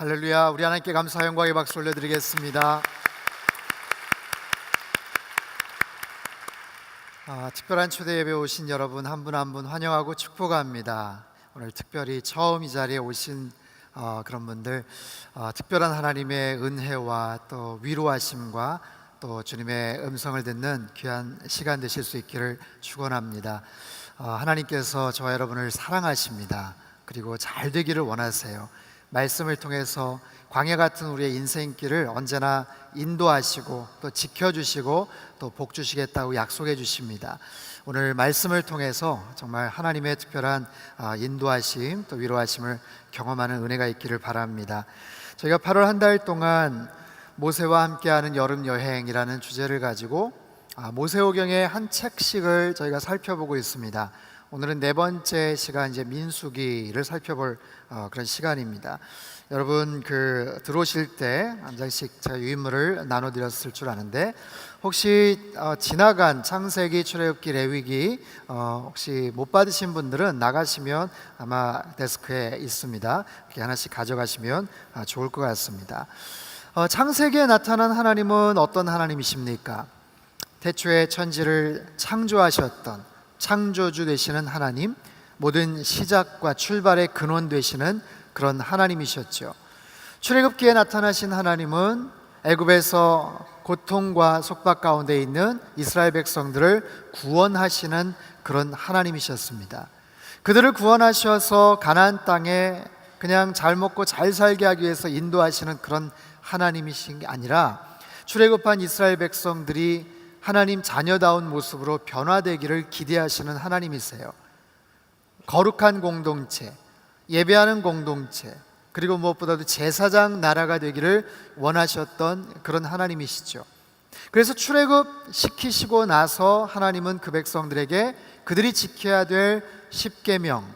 할렐루야. 우리 하나님께 감사 영광의 박수 올려드리겠습니다. 특별한 초대 예배 오신 여러분 한 분 한 분 환영하고 축복합니다. 오늘 특별히 처음 이 자리에 오신 그런 분들 특별한 하나님의 은혜와 또 위로하심과 또 주님의 음성을 듣는 귀한 시간 되실 수 있기를 축원합니다. 하나님께서 저와 여러분을 사랑하십니다. 그리고 잘 되기를 원하세요. 말씀을 통해서 광야 같은 우리의 인생길을 언제나 인도하시고 또 지켜주시고 또 복 주시겠다고 약속해 주십니다. 오늘 말씀을 통해서 정말 하나님의 특별한 인도하심 또 위로하심을 경험하는 은혜가 있기를 바랍니다. 저희가 8월 한 달 동안 모세와 함께하는 여름 여행이라는 주제를 가지고 모세오경의 한 책씩을 저희가 살펴보고 있습니다. 오늘은 네 번째 시간 이제 민수기를 살펴볼 그런 시간입니다. 여러분 들어오실 때 한 장씩 제가 유인물을 나눠드렸을 줄 아는데 혹시 지나간 창세기, 출애굽기, 레위기 혹시 못 받으신 분들은 나가시면 아마 데스크에 있습니다. 이렇게 하나씩 가져가시면 좋을 것 같습니다. 창세기에 나타난 하나님은 어떤 하나님이십니까? 태초에 천지를 창조하셨던 창조주 되시는 하나님, 모든 시작과 출발의 근원 되시는 그런 하나님이셨죠. 출애굽기에 나타나신 하나님은 애굽에서 고통과 속박 가운데 있는 이스라엘 백성들을 구원하시는 그런 하나님이셨습니다. 그들을 구원하셔서 가나안 땅에 그냥 잘 먹고 잘 살게 하기 위해서 인도하시는 그런 하나님이신 게 아니라 출애굽한 이스라엘 백성들이 하나님 자녀다운 모습으로 변화되기를 기대하시는 하나님이세요. 거룩한 공동체, 예배하는 공동체, 그리고 무엇보다도 제사장 나라가 되기를 원하셨던 그런 하나님이시죠. 그래서 출애굽 시키시고 나서 하나님은 그 백성들에게 그들이 지켜야 될 십계명,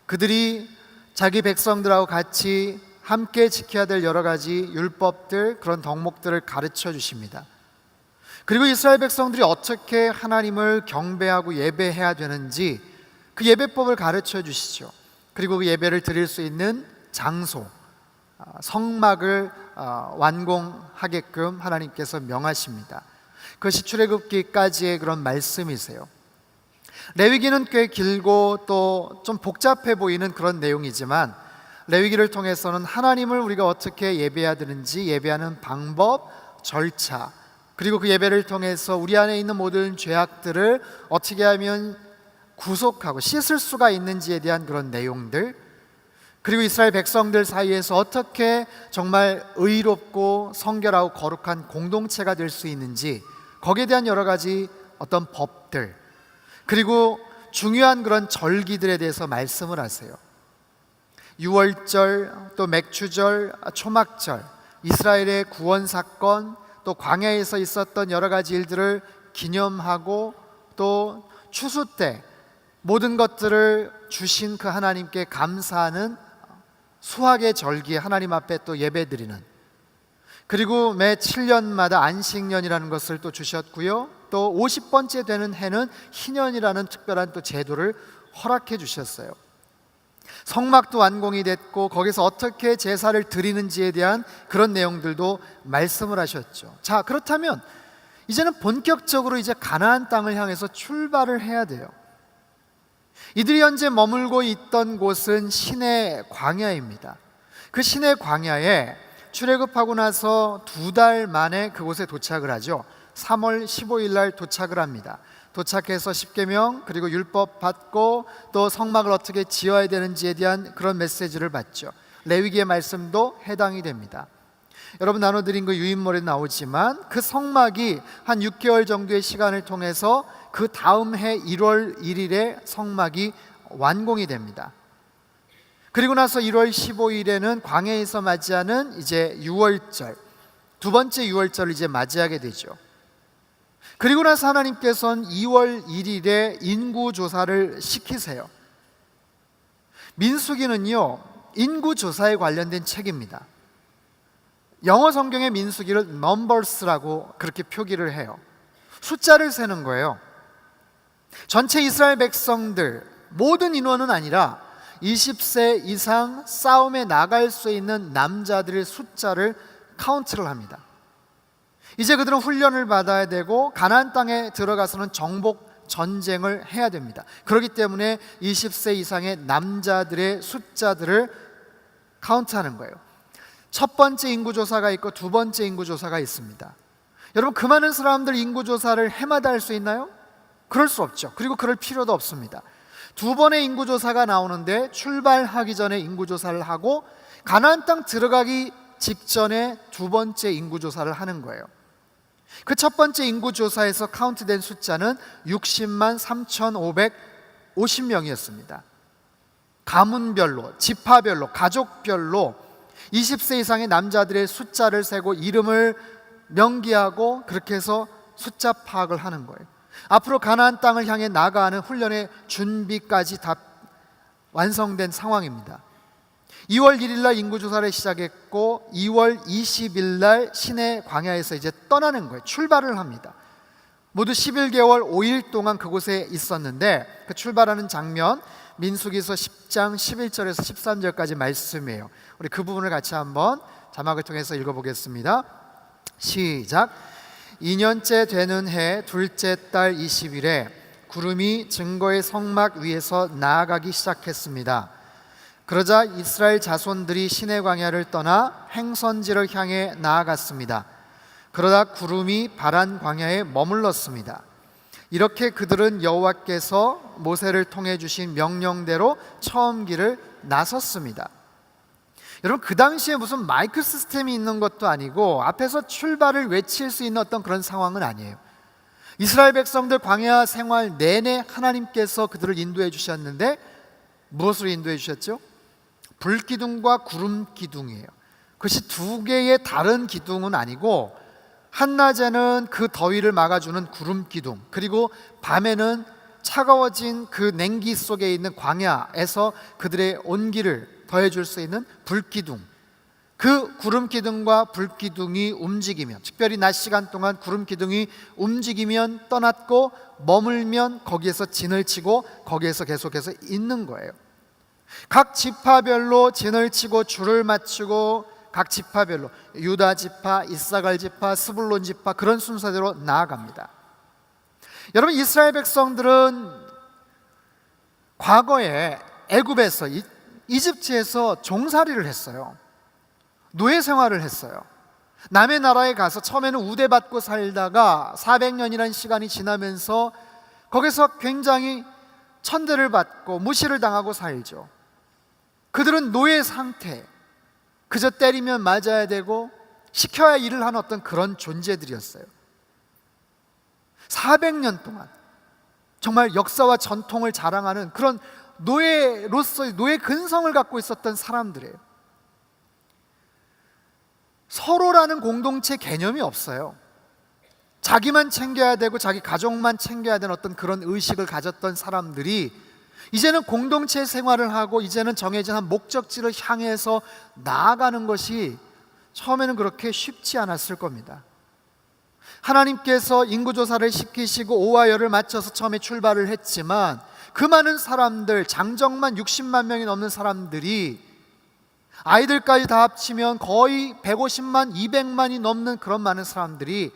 그들이 자기 백성들하고 같이 함께 지켜야 될 여러 가지 율법들, 그런 덕목들을 가르쳐 주십니다. 그리고 이스라엘 백성들이 어떻게 하나님을 경배하고 예배해야 되는지 그 예배법을 가르쳐 주시죠. 그리고 그 예배를 드릴 수 있는 장소, 성막을 완공하게끔 하나님께서 명하십니다. 그것이 출애굽기까지의 그런 말씀이세요. 레위기는 꽤 길고 또 좀 복잡해 보이는 그런 내용이지만 레위기를 통해서는 하나님을 우리가 어떻게 예배해야 되는지 예배하는 방법, 절차, 그리고 그 예배를 통해서 우리 안에 있는 모든 죄악들을 어떻게 하면 구속하고 씻을 수가 있는지에 대한 그런 내용들, 그리고 이스라엘 백성들 사이에서 어떻게 정말 의롭고 성결하고 거룩한 공동체가 될 수 있는지 거기에 대한 여러 가지 어떤 법들, 그리고 중요한 그런 절기들에 대해서 말씀을 하세요. 유월절, 또 맥추절, 초막절, 이스라엘의 구원 사건, 또 광야에서 있었던 여러 가지 일들을 기념하고 또 추수 때 모든 것들을 주신 그 하나님께 감사하는 수확의 절기에 하나님 앞에 또 예배드리는, 그리고 매 7년마다 안식년이라는 것을 또 주셨고요, 또 50번째 되는 해는 희년이라는 특별한 또 제도를 허락해 주셨어요. 성막도 완공이 됐고 거기서 어떻게 제사를 드리는지에 대한 그런 내용들도 말씀을 하셨죠. 자, 그렇다면 이제는 본격적으로 이제 가나안 땅을 향해서 출발을 해야 돼요. 이들이 현재 머물고 있던 곳은 시내 광야입니다. 그 시내 광야에 출애굽하고 나서 2달 만에 그곳에 도착을 하죠. 3월 15일 날 도착을 합니다. 도착해서 십계명 그리고 율법 받고 또 성막을 어떻게 지어야 되는지에 대한 그런 메시지를 받죠. 레위기의 말씀도 해당이 됩니다. 여러분 나눠드린 그 유인물에 나오지만 그 성막이 한 6개월 정도의 시간을 통해서 그 다음 해 1월 1일에 성막이 완공이 됩니다. 그리고 나서 1월 15일에는 광야에서 맞이하는 이제 유월절, 두 번째 유월절을 이제 맞이하게 되죠. 그리고 나서 하나님께서는 2월 1일에 인구조사를 시키세요. 민수기는요, 인구조사에 관련된 책입니다. 영어 성경의 민수기를 numbers라고 그렇게 표기를 해요. 숫자를 세는 거예요. 전체 이스라엘 백성들 모든 인원은 아니라 20세 이상 싸움에 나갈 수 있는 남자들의 숫자를 카운트를 합니다. 이제 그들은 훈련을 받아야 되고 가나안 땅에 들어가서는 정복 전쟁을 해야 됩니다. 그렇기 때문에 20세 이상의 남자들의 숫자들을 카운트하는 거예요. 첫 번째 인구조사가 있고 두 번째 인구조사가 있습니다. 여러분, 그 많은 사람들 인구조사를 해마다 할 수 있나요? 그럴 수 없죠. 그리고 그럴 필요도 없습니다. 두 번의 인구조사가 나오는데 출발하기 전에 인구조사를 하고 가나안 땅 들어가기 직전에 두 번째 인구조사를 하는 거예요. 그 첫 번째 인구조사에서 카운트된 숫자는 60만 3,550명이었습니다. 가문별로, 지파별로, 가족별로 20세 이상의 남자들의 숫자를 세고 이름을 명기하고 그렇게 해서 숫자 파악을 하는 거예요. 앞으로 가나안 땅을 향해 나아가는 훈련의 준비까지 다 완성된 상황입니다. 2월 1일 날 인구조사를 시작했고 2월 20일 날 시내 광야에서 이제 떠나는 거예요. 출발을 합니다. 모두 11개월 5일 동안 그곳에 있었는데 그 출발하는 장면 민수기서 10장 11절에서 13절까지 말씀이에요. 우리 그 부분을 같이 한번 자막을 통해서 읽어보겠습니다. 시작. 2년째 되는 해 둘째 달 20일에 구름이 증거의 성막 위에서 나아가기 시작했습니다. 그러자 이스라엘 자손들이 시내 광야를 떠나 행선지를 향해 나아갔습니다. 그러다 구름이 바란 광야에 머물렀습니다. 이렇게 그들은 여호와께서 모세를 통해 주신 명령대로 처음 길을 나섰습니다. 여러분, 그 당시에 무슨 마이크 시스템이 있는 것도 아니고 앞에서 출발을 외칠 수 있는 어떤 그런 상황은 아니에요. 이스라엘 백성들 광야 생활 내내 하나님께서 그들을 인도해 주셨는데 무엇으로 인도해 주셨죠? 불기둥과 구름 기둥이에요. 그것이 두 개의 다른 기둥은 아니고 한낮에는 그 더위를 막아주는 구름 기둥, 그리고 밤에는 차가워진 그 냉기 속에 있는 광야에서 그들의 온기를 더해줄 수 있는 불기둥. 그 구름 기둥과 불기둥이 움직이면, 특별히 낮 시간 동안 구름 기둥이 움직이면 떠났고 머물면 거기에서 진을 치고 거기에서 계속해서 있는 거예요. 각 지파별로 진을 치고 줄을 맞추고 각 지파별로 유다 지파, 이사갈 지파, 스불론 지파 그런 순서대로 나아갑니다. 여러분, 이스라엘 백성들은 과거에 애굽에서 이집트에서 종살이를 했어요. 노예 생활을 했어요. 남의 나라에 가서 처음에는 우대받고 살다가 400년이라는 시간이 지나면서 거기서 굉장히 천대를 받고 무시를 당하고 살죠. 그들은 노예 상태, 그저 때리면 맞아야 되고 시켜야 일을 하는 어떤 그런 존재들이었어요. 400년 동안 정말 역사와 전통을 자랑하는 그런 노예로서의 노예 근성을 갖고 있었던 사람들이에요. 서로라는 공동체 개념이 없어요. 자기만 챙겨야 되고 자기 가족만 챙겨야 되는 어떤 그런 의식을 가졌던 사람들이 이제는 공동체 생활을 하고 이제는 정해진 한 목적지를 향해서 나아가는 것이 처음에는 그렇게 쉽지 않았을 겁니다. 하나님께서 인구조사를 시키시고 오와 열을 맞춰서 처음에 출발을 했지만 그 많은 사람들, 장정만 60만 명이 넘는 사람들이 아이들까지 다 합치면 거의 150만, 200만이 넘는 그런 많은 사람들이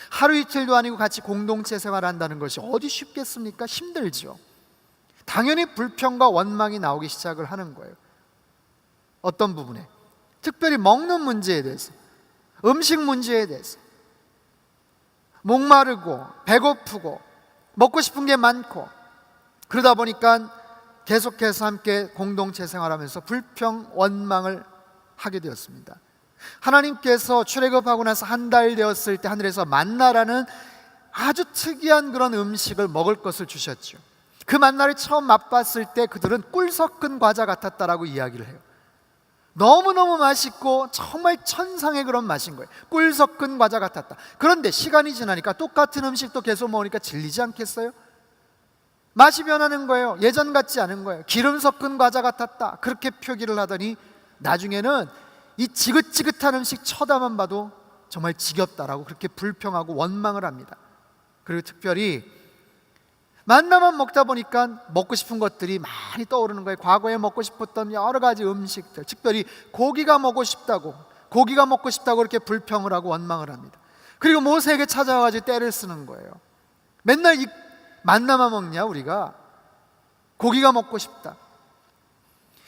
하루 이틀도 아니고 같이 공동체 생활한다는 것이 어디 쉽겠습니까? 힘들죠. 당연히 불평과 원망이 나오기 시작을 하는 거예요. 어떤 부분에? 특별히 먹는 문제에 대해서, 음식 문제에 대해서. 목마르고 배고프고 먹고 싶은 게 많고 그러다 보니까 계속해서 함께 공동체 생활하면서 불평, 원망을 하게 되었습니다. 하나님께서 출애굽하고 나서 한 달 되었을 때 하늘에서 만나라는 아주 특이한 그런 음식을 먹을 것을 주셨죠. 그 만나를 처음 맛봤을 때 그들은 꿀 섞은 과자 같았다라고 이야기를 해요. 너무너무 맛있고 정말 천상의 그런 맛인 거예요. 꿀 섞은 과자 같았다. 그런데 시간이 지나니까 똑같은 음식도 계속 먹으니까 질리지 않겠어요? 맛이 변하는 거예요. 예전 같지 않은 거예요. 기름 섞은 과자 같았다. 그렇게 표기를 하더니 나중에는 이 지긋지긋한 음식 쳐다만 봐도 정말 지겹다라고 그렇게 불평하고 원망을 합니다. 그리고 특별히 만나만 먹다 보니까 먹고 싶은 것들이 많이 떠오르는 거예요. 과거에 먹고 싶었던 여러 가지 음식들, 특별히 고기가 먹고 싶다고 이렇게 불평을 하고 원망을 합니다. 그리고 모세에게 찾아와가지고 떼를 쓰는 거예요. 맨날 이 만나만 먹냐 우리가? 고기가 먹고 싶다.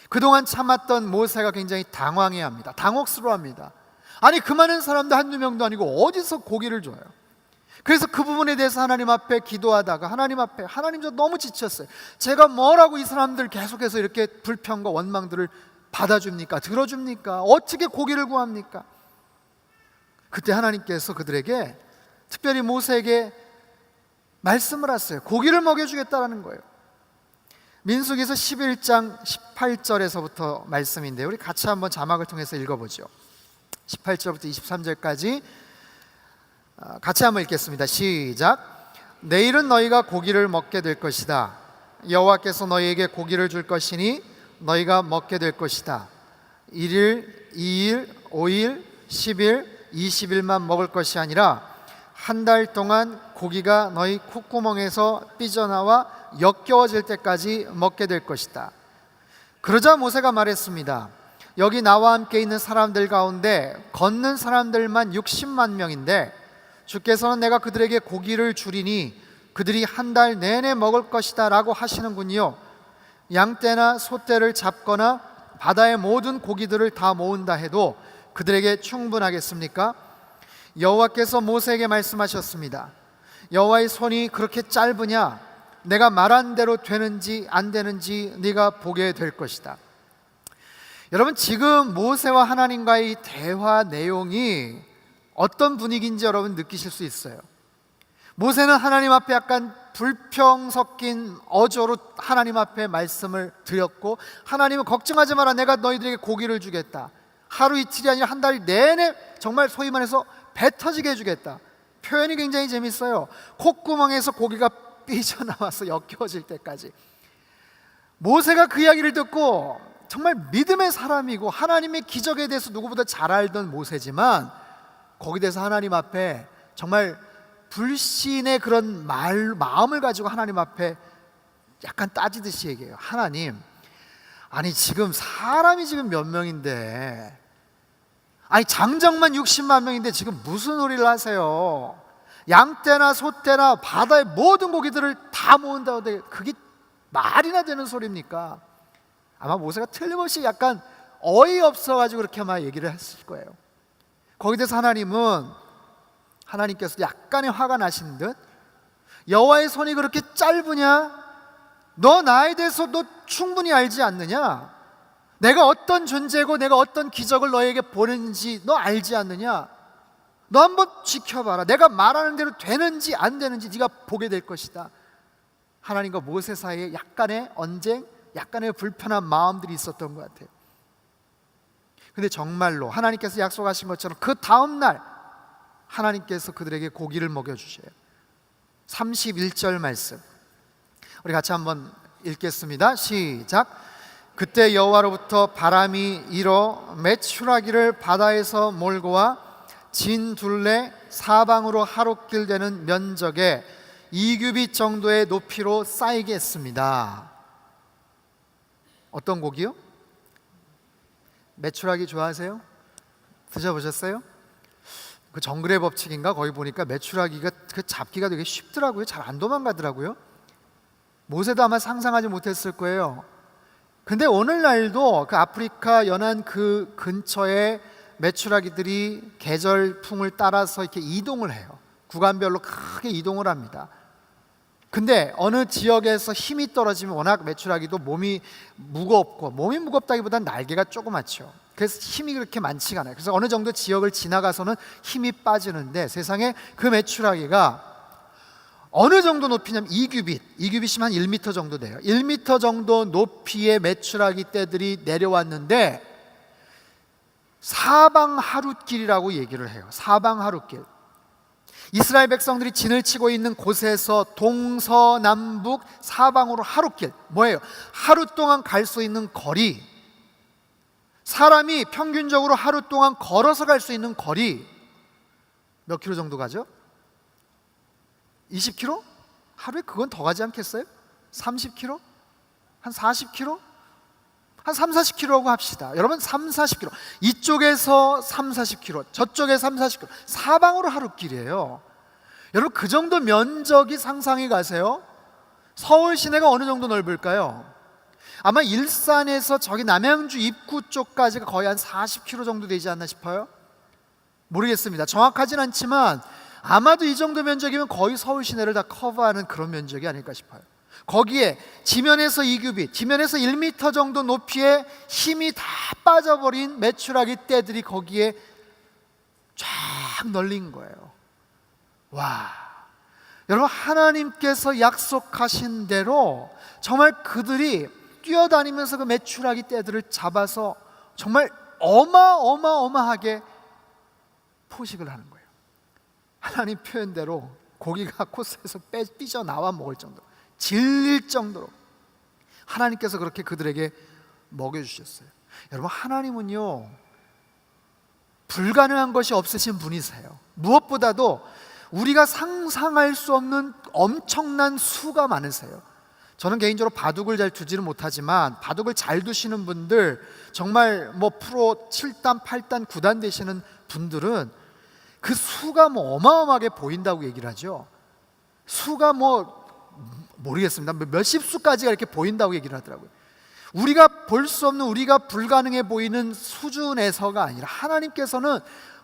그동안 참았던 모세가 굉장히 당황해합니다. 당혹스러워합니다. 아니 그 많은 사람도 한두 명도 아니고 어디서 고기를 줘요? 그래서 그 부분에 대해서 하나님 앞에 기도하다가 하나님 저 너무 지쳤어요. 제가 뭐라고 이 사람들 계속해서 이렇게 불평과 원망들을 받아줍니까? 들어줍니까? 어떻게 고기를 구합니까? 그때 하나님께서 그들에게 특별히 모세에게 말씀을 하세요. 고기를 먹여주겠다라는 거예요. 민수기서 11장 18절에서부터 말씀인데요, 우리 같이 한번 자막을 통해서 읽어보죠. 18절부터 23절까지 같이 한번 읽겠습니다. 시작. 내일은 너희가 고기를 먹게 될 것이다. 여호와께서 너희에게 고기를 줄 것이니 너희가 먹게 될 것이다. 1일, 2일, 5일, 10일, 20일만 먹을 것이 아니라 한 달 동안 고기가 너희 콧구멍에서 삐져나와 역겨워질 때까지 먹게 될 것이다. 그러자 모세가 말했습니다. 여기 나와 함께 있는 사람들 가운데 걷는 사람들만 60만 명인데 주께서는 내가 그들에게 고기를 주리니 그들이 한 달 내내 먹을 것이다 라고 하시는군요. 양떼나 소떼를 잡거나 바다의 모든 고기들을 다 모은다 해도 그들에게 충분하겠습니까? 여호와께서 모세에게 말씀하셨습니다. 여호와의 손이 그렇게 짧으냐? 내가 말한 대로 되는지 안 되는지 네가 보게 될 것이다. 여러분, 지금 모세와 하나님과의 대화 내용이 어떤 분위기인지 여러분 느끼실 수 있어요. 모세는 하나님 앞에 약간 불평 섞인 어조로 하나님 앞에 말씀을 드렸고, 하나님은 걱정하지 마라, 내가 너희들에게 고기를 주겠다. 하루 이틀이 아니라 한 달 내내 정말 소위 말해서 배 터지게 해주겠다. 표현이 굉장히 재밌어요. 콧구멍에서 고기가 삐져나와서 역겨워질 때까지. 모세가 그 이야기를 듣고 정말 믿음의 사람이고 하나님의 기적에 대해서 누구보다 잘 알던 모세지만, 거기에 대해서 하나님 앞에 정말 불신의 그런 마음을 가지고 하나님 앞에 약간 따지듯이 얘기해요. 하나님, 아니 지금 사람이 지금 몇 명인데, 아니 장정만 60만 명인데 지금 무슨 소리를 하세요? 양떼나 소떼나 바다의 모든 고기들을 다 모은다고 하는데 그게 말이나 되는 소리입니까? 아마 모세가 틀림없이 약간 어이없어가지고 그렇게 막 얘기를 했을 거예요. 거기에 대해서 하나님께서 약간의 화가 나신 듯, 여호와의 손이 그렇게 짧으냐? 너 나에 대해서 너 충분히 알지 않느냐? 내가 어떤 존재고 내가 어떤 기적을 너에게 보는지 너 알지 않느냐? 너 한번 지켜봐라. 내가 말하는 대로 되는지 안 되는지 네가 보게 될 것이다. 하나님과 모세 사이에 약간의 언쟁, 약간의 불편한 마음들이 있었던 것 같아요. 근데 정말로 하나님께서 약속하신 것처럼 그 다음 날 하나님께서 그들에게 고기를 먹여주셔요. 31절 말씀 우리 같이 한번 읽겠습니다. 시작. 그때 여호와로부터 바람이 일어 메추라기를 바다에서 몰고 와 진 둘레 사방으로 하루길 되는 면적에 2규빗 정도의 높이로 쌓이게 했습니다. 어떤 고기요? 메추라기 좋아하세요? 드셔보셨어요? 그 정글의 법칙인가 거기 보니까 메추라기가 그 잡기가 되게 쉽더라고요. 잘 안 도망가더라고요. 모세도 아마 상상하지 못했을 거예요. 근데 오늘날도 그 아프리카 연안 그 근처에 메추라기들이 계절풍을 따라서 이렇게 이동을 해요. 구간별로 크게 이동을 합니다. 근데 어느 지역에서 힘이 떨어지면 워낙 메추라기도 몸이 무겁고, 몸이 무겁다기보다는 날개가 조그맣죠. 그래서 힘이 그렇게 많지가 않아요. 그래서 어느 정도 지역을 지나가서는 힘이 빠지는데, 세상에 그 메추라기가 어느 정도 높이냐면 2규빗이면 한 1m 정도 돼요. 1m 정도 높이의 메추라기 떼들이 내려왔는데 사방 하룻길이라고 얘기를 해요. 사방 하룻길. 이스라엘 백성들이 진을 치고 있는 곳에서 동서남북 사방으로 하룻길, 뭐예요? 하루 동안 갈 수 있는 거리, 사람이 평균적으로 하루 동안 걸어서 갈 수 있는 거리 몇 킬로 정도 가죠? 20km? 하루에 그건 더 가지 않겠어요? 30km? 한 40km? 한 3, 40km라고 합시다. 여러분 3, 40km, 이쪽에서 3, 40km, 저쪽에 3, 40km, 사방으로 하루길이에요. 여러분 그 정도 면적이 상상해 가세요. 서울 시내가 어느 정도 넓을까요? 아마 일산에서 저기 남양주 입구 쪽까지가 거의 한 40km 정도 되지 않나 싶어요. 모르겠습니다. 정확하진 않지만 아마도 이 정도 면적이면 거의 서울 시내를 다 커버하는 그런 면적이 아닐까 싶어요. 거기에 지면에서 2규빗, 지면에서 1m 정도 높이에 힘이 다 빠져버린 메추라기 떼들이 거기에 쫙 널린 거예요. 와, 여러분 하나님께서 약속하신 대로 정말 그들이 뛰어다니면서 그 메추라기 떼들을 잡아서 정말 어마어마하게 포식을 하는 거예요. 하나님 표현대로 고기가 코스에서 삐져나와 먹을 정도로, 질릴 정도로 하나님께서 그렇게 그들에게 먹여주셨어요. 여러분 하나님은요 불가능한 것이 없으신 분이세요. 무엇보다도 우리가 상상할 수 없는 엄청난 수가 많으세요. 저는 개인적으로 바둑을 잘 두지는 못하지만 바둑을 잘 두시는 분들, 정말 뭐 프로 7단, 8단, 9단 되시는 분들은 그 수가 뭐 어마어마하게 보인다고 얘기를 하죠. 수가 뭐 모르겠습니다. 몇십 수까지가 이렇게 보인다고 얘기를 하더라고요. 우리가 볼 수 없는, 우리가 불가능해 보이는 수준에서가 아니라 하나님께서는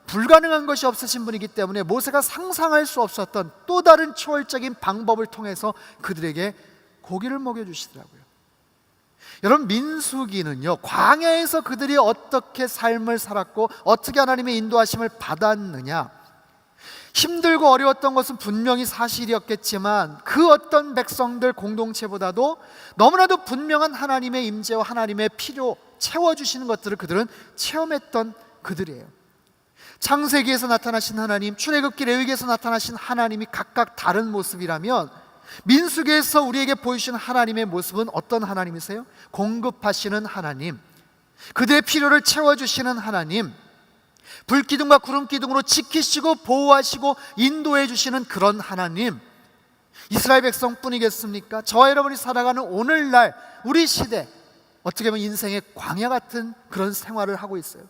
불가능한 것이 없으신 분이기 때문에 모세가 상상할 수 없었던 또 다른 초월적인 방법을 통해서 그들에게 고기를 먹여주시더라고요. 여러분 민수기는요 광야에서 그들이 어떻게 삶을 살았고 어떻게 하나님의 인도하심을 받았느냐, 힘들고 어려웠던 것은 분명히 사실이었겠지만 그 어떤 백성들 공동체보다도 너무나도 분명한 하나님의 임재와 하나님의 필요 채워주시는 것들을 그들은 체험했던 그들이에요. 창세기에서 나타나신 하나님, 출애굽기, 레위기에서 나타나신 하나님이 각각 다른 모습이라면 민수기에서 우리에게 보여주신 하나님의 모습은 어떤 하나님이세요? 공급하시는 하나님, 그들의 필요를 채워주시는 하나님, 불기둥과 구름기둥으로 지키시고 보호하시고 인도해 주시는 그런 하나님. 이스라엘 백성뿐이겠습니까? 저와 여러분이 살아가는 오늘날 우리 시대, 어떻게 보면 인생의 광야 같은 그런 생활을 하고 있어요.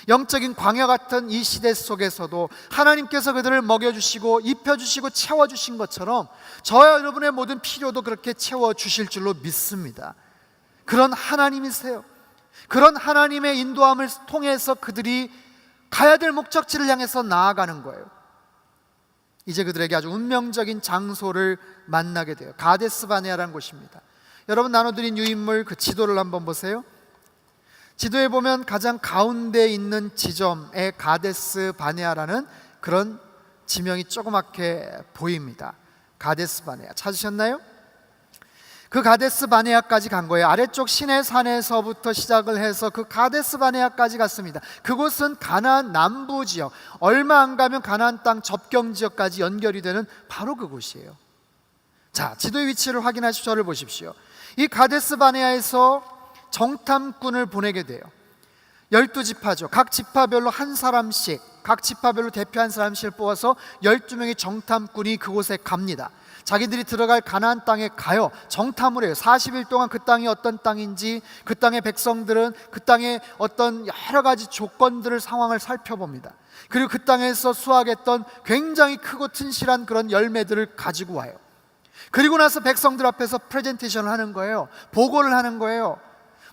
영적인 광야 같은 이 시대 속에서도 하나님께서 그들을 먹여주시고 입혀주시고 채워주신 것처럼 저와 여러분의 모든 필요도 그렇게 채워주실 줄로 믿습니다. 그런 하나님이세요. 그런 하나님의 인도함을 통해서 그들이 가야 될 목적지를 향해서 나아가는 거예요. 이제 그들에게 아주 운명적인 장소를 만나게 돼요. 가데스 바네아라는 곳입니다. 여러분 나눠드린 유인물 그 지도를 한번 보세요. 지도에 보면 가장 가운데 있는 지점에 가데스 바네아라는 그런 지명이 조그맣게 보입니다. 가데스 바네아 찾으셨나요? 그 가데스 바네아까지 간 거예요. 아래쪽 시내산에서부터 시작을 해서 그 가데스 바네아까지 갔습니다. 그곳은 가나안 남부 지역, 얼마 안 가면 가나안 땅 접경 지역까지 연결이 되는 바로 그곳이에요. 자, 지도의 위치를 확인하시고 저를 보십시오. 이 가데스 바네아에서 정탐꾼을 보내게 돼요. 12지파죠. 각 지파별로 한 사람씩, 각 지파별로 대표 한 사람씩을 뽑아서 12명의 정탐꾼이 그곳에 갑니다. 자기들이 들어갈 가나안 땅에 가요. 정탐을 해요. 40일 동안 그 땅이 어떤 땅인지, 그 땅의 백성들은 그 땅의 어떤 여러 가지 조건들을, 상황을 살펴봅니다. 그리고 그 땅에서 수확했던 굉장히 크고 튼실한 그런 열매들을 가지고 와요. 그리고 나서 백성들 앞에서 프레젠테이션을 하는 거예요. 보고를 하는 거예요.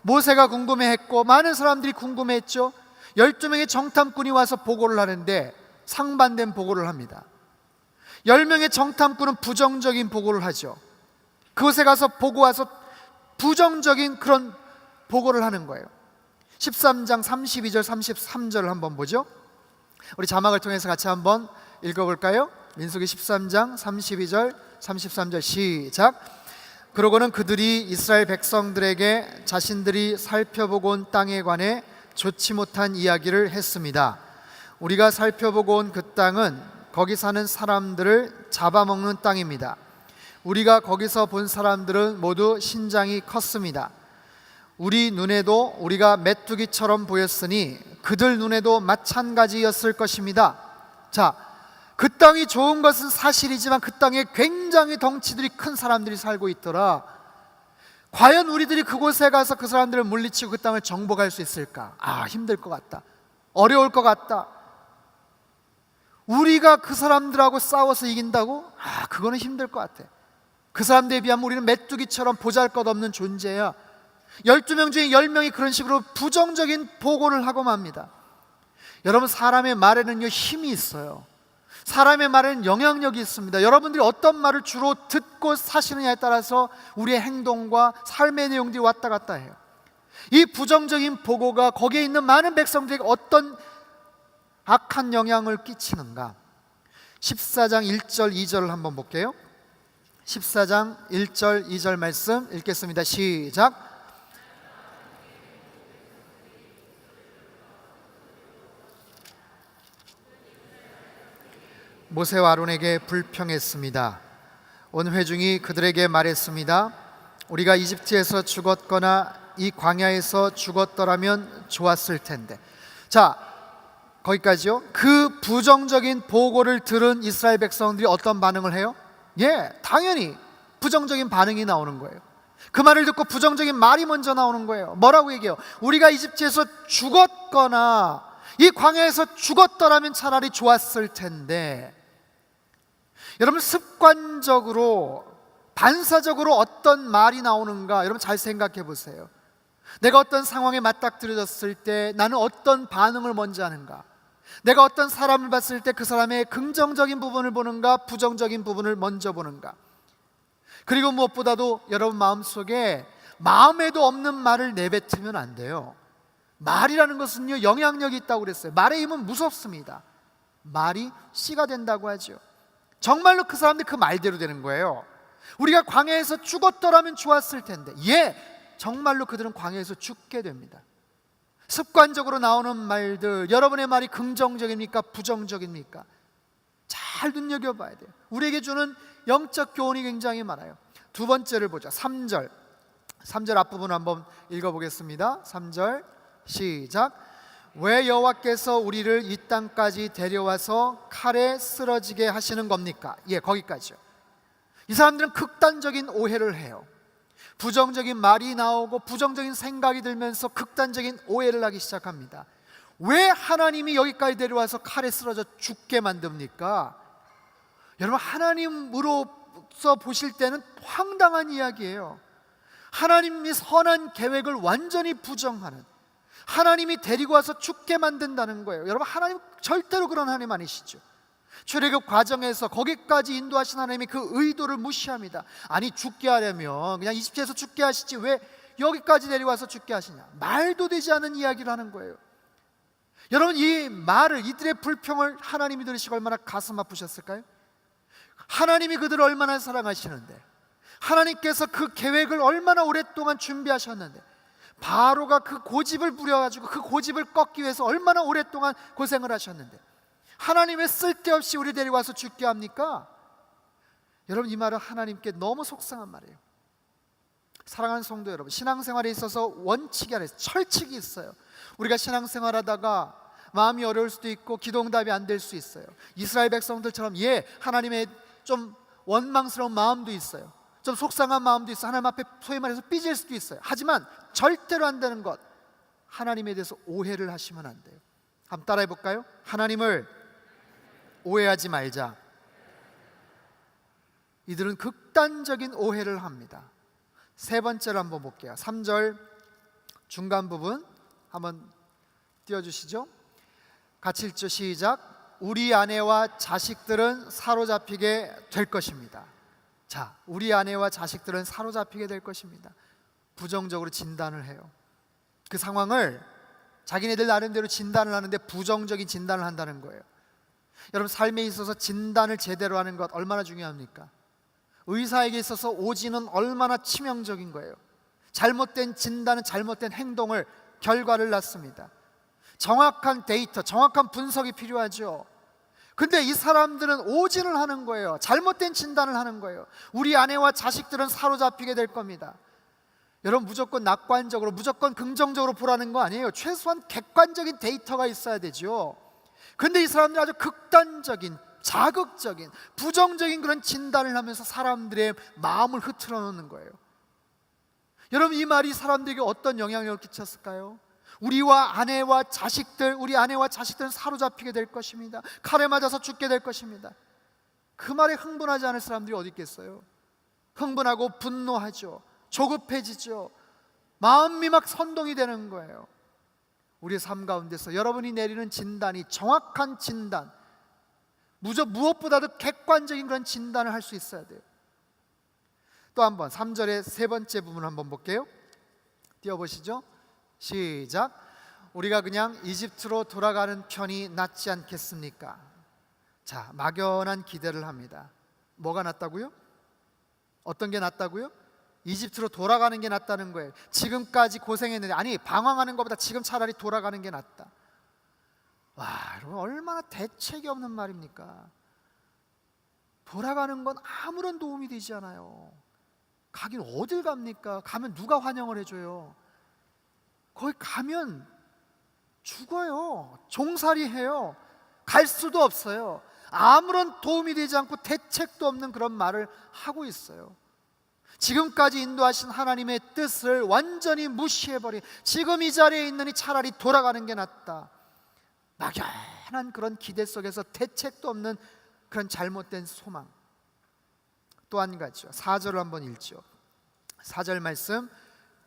모세가 궁금해했고 많은 사람들이 궁금해했죠. 12명의 정탐꾼이 와서 보고를 하는데 상반된 보고를 합니다. 10명의 정탐꾼은 부정적인 보고를 하죠. 그곳에 가서 보고 와서 부정적인 그런 보고를 하는 거예요. 13장 32절 33절을 한번 보죠. 우리 자막을 통해서 같이 한번 읽어볼까요? 민수기 13장 32절 33절 시작. 그러고는 그들이 이스라엘 백성들에게 자신들이 살펴보고 온 땅에 관해 좋지 못한 이야기를 했습니다. 우리가 살펴보고 온 그 땅은 거기 사는 사람들을 잡아먹는 땅입니다. 우리가 거기서 본 사람들은 모두 신장이 컸습니다. 우리 눈에도 우리가 메뚜기처럼 보였으니 그들 눈에도 마찬가지였을 것입니다. 자, 그 땅이 좋은 것은 사실이지만 그 땅에 굉장히 덩치들이 큰 사람들이 살고 있더라. 과연 우리들이 그곳에 가서 그 사람들을 물리치고 그 땅을 정복할 수 있을까? 힘들 것 같다. 어려울 것 같다. 우리가 그 사람들하고 싸워서 이긴다고? 그거는 힘들 것 같아. 그 사람들에 비하면 우리는 메뚜기처럼 보잘것없는 존재야. 12명 중에 10명이 그런 식으로 부정적인 보고를 하고 맙니다. 여러분, 사람의 말에는요 힘이 있어요. 사람의 말에는 영향력이 있습니다. 여러분들이 어떤 말을 주로 듣고 사시느냐에 따라서 우리의 행동과 삶의 내용들이 왔다 갔다 해요. 이 부정적인 보고가 거기에 있는 많은 백성들에게 어떤 악한 영향을 끼치는가? 14장 1절 2절을 한번 볼게요. 14장 1절 2절 말씀 읽겠습니다. 시작. 모세와 아론에게 불평했습니다. 온 회중이 그들에게 말했습니다. 우리가 이집트에서 죽었거나 이 광야에서 죽었더라면 좋았을 텐데. 자, 거기까지요. 그 부정적인 보고를 들은 이스라엘 백성들이 어떤 반응을 해요? 당연히 부정적인 반응이 나오는 거예요. 그 말을 듣고 부정적인 말이 먼저 나오는 거예요. 뭐라고 얘기해요? 우리가 이집트에서 죽었거나 이 광야에서 죽었더라면 차라리 좋았을 텐데. 여러분, 습관적으로 반사적으로 어떤 말이 나오는가 여러분 잘 생각해 보세요. 내가 어떤 상황에 맞닥뜨려졌을 때 나는 어떤 반응을 먼저 하는가? 내가 어떤 사람을 봤을 때 그 사람의 긍정적인 부분을 보는가, 부정적인 부분을 먼저 보는가? 그리고 무엇보다도 여러분 마음속에 마음에도 없는 말을 내뱉으면 안 돼요. 말이라는 것은요 영향력이 있다고 그랬어요. 말의 힘은 무섭습니다. 말이 씨가 된다고 하죠. 정말로 그 사람들 그 말대로 되는 거예요. 우리가 광야에서 죽었더라면 좋았을 텐데, 정말로 그들은 광야에서 죽게 됩니다. 습관적으로 나오는 말들, 여러분의 말이 긍정적입니까? 부정적입니까? 잘 눈여겨봐야 돼요. 우리에게 주는 영적 교훈이 굉장히 많아요. 두 번째를 보죠. 3절 앞부분 한번 읽어보겠습니다. 3절 시작. 왜 여호와께서 우리를 이 땅까지 데려와서 칼에 쓰러지게 하시는 겁니까? 거기까지요. 이 사람들은 극단적인 오해를 해요. 부정적인 말이 나오고 부정적인 생각이 들면서 극단적인 오해를 하기 시작합니다. 왜 하나님이 여기까지 데려와서 칼에 쓰러져 죽게 만듭니까? 여러분, 하나님으로서 보실 때는 황당한 이야기예요. 하나님이 선한 계획을 완전히 부정하는, 하나님이 데리고 와서 죽게 만든다는 거예요. 여러분, 하나님 절대로 그런 하나님 아니시죠. 출애굽 과정에서 거기까지 인도하신 하나님이 그 의도를 무시합니다. 아니, 죽게 하려면 그냥 이집트에서 죽게 하시지 왜 여기까지 데려와서 죽게 하시냐? 말도 되지 않은 이야기를 하는 거예요. 여러분, 이 말을, 이들의 불평을 하나님이 들으시고 얼마나 가슴 아프셨을까요? 하나님이 그들을 얼마나 사랑하시는데, 하나님께서 그 계획을 얼마나 오랫동안 준비하셨는데, 바로가 그 고집을 부려가지고 그 고집을 꺾기 위해서 얼마나 오랫동안 고생을 하셨는데, 하나님 왜 쓸데없이 우리 데려와서 죽게 합니까? 여러분, 이 말은 하나님께 너무 속상한 말이에요. 사랑하는 성도 여러분, 신앙생활에 있어서 원칙이 하나 있어요. 철칙이 있어요. 우리가 신앙생활하다가 마음이 어려울 수도 있고 기도응답이 안 될 수 있어요. 이스라엘 백성들처럼 하나님의 좀 원망스러운 마음도 있어요. 좀 속상한 마음도 있어요. 하나님 앞에 소위 말해서 삐질 수도 있어요. 하지만 절대로 안 되는 것, 하나님에 대해서 오해를 하시면 안 돼요. 한번 따라해 볼까요? 하나님을 오해하지 말자. 이들은 극단적인 오해를 합니다. 세 번째로 한번 볼게요. 3절 중간 부분 한번 띄워주시죠. 같이 읽죠. 시작. 우리 아내와 자식들은 사로잡히게 될 것입니다. 자, 우리 아내와 자식들은 사로잡히게 될 것입니다. 부정적으로 진단을 해요. 그 상황을 자기네들 나름대로 진단을 하는데 부정적인 진단을 한다는 거예요. 여러분, 삶에 있어서 진단을 제대로 하는 것 얼마나 중요합니까? 의사에게 있어서 오진은 얼마나 치명적인 거예요. 잘못된 진단은 잘못된 행동을, 결과를 낳습니다. 정확한 데이터, 정확한 분석이 필요하죠. 근데 이 사람들은 오진을 하는 거예요. 잘못된 진단을 하는 거예요. 우리 아내와 자식들은 사로잡히게 될 겁니다. 여러분, 무조건 낙관적으로, 무조건 긍정적으로 보라는 거 아니에요. 최소한 객관적인 데이터가 있어야 되죠. 근데 이 사람들은 아주 극단적인, 자극적인 부정적인 그런 진단을 하면서 사람들의 마음을 흐트러 놓는 거예요. 여러분, 이 말이 사람들에게 어떤 영향력을 끼쳤을까요? 우리 아내와 자식들은 사로잡히게 될 것입니다. 칼에 맞아서 죽게 될 것입니다. 그 말에 흥분하지 않을 사람들이 어디 있겠어요? 흥분하고 분노하죠. 조급해지죠. 마음이 막 선동이 되는 거예요. 우리의 삶 가운데서 여러분이 내리는 진단이 정확한 진단, 무엇보다도 객관적인 그런 진단을 할 수 있어야 돼요. 또 한번 3절의 세 번째 부분 한번 볼게요. 띄워보시죠. 시작. 우리가 그냥 이집트로 돌아가는 편이 낫지 않겠습니까? 자, 막연한 기대를 합니다. 뭐가 낫다고요? 어떤 게 낫다고요? 이집트로 돌아가는 게 낫다는 거예요. 지금까지 고생했는데, 아니 방황하는 것보다 지금 차라리 돌아가는 게 낫다. 와, 여러분, 얼마나 대책이 없는 말입니까? 돌아가는 건 아무런 도움이 되지 않아요. 가긴 어딜 갑니까? 가면 누가 환영을 해줘요? 거기 가면 죽어요. 종살이해요. 갈 수도 없어요. 아무런 도움이 되지 않고 대책도 없는 그런 말을 하고 있어요. 지금까지 인도하신 하나님의 뜻을 완전히 무시해버린, 지금 이 자리에 있느니 차라리 돌아가는 게 낫다. 막연한 그런 기대 속에서 대책도 없는 그런 잘못된 소망. 또 한 가지요. 4절을 한번 읽죠. 4절 말씀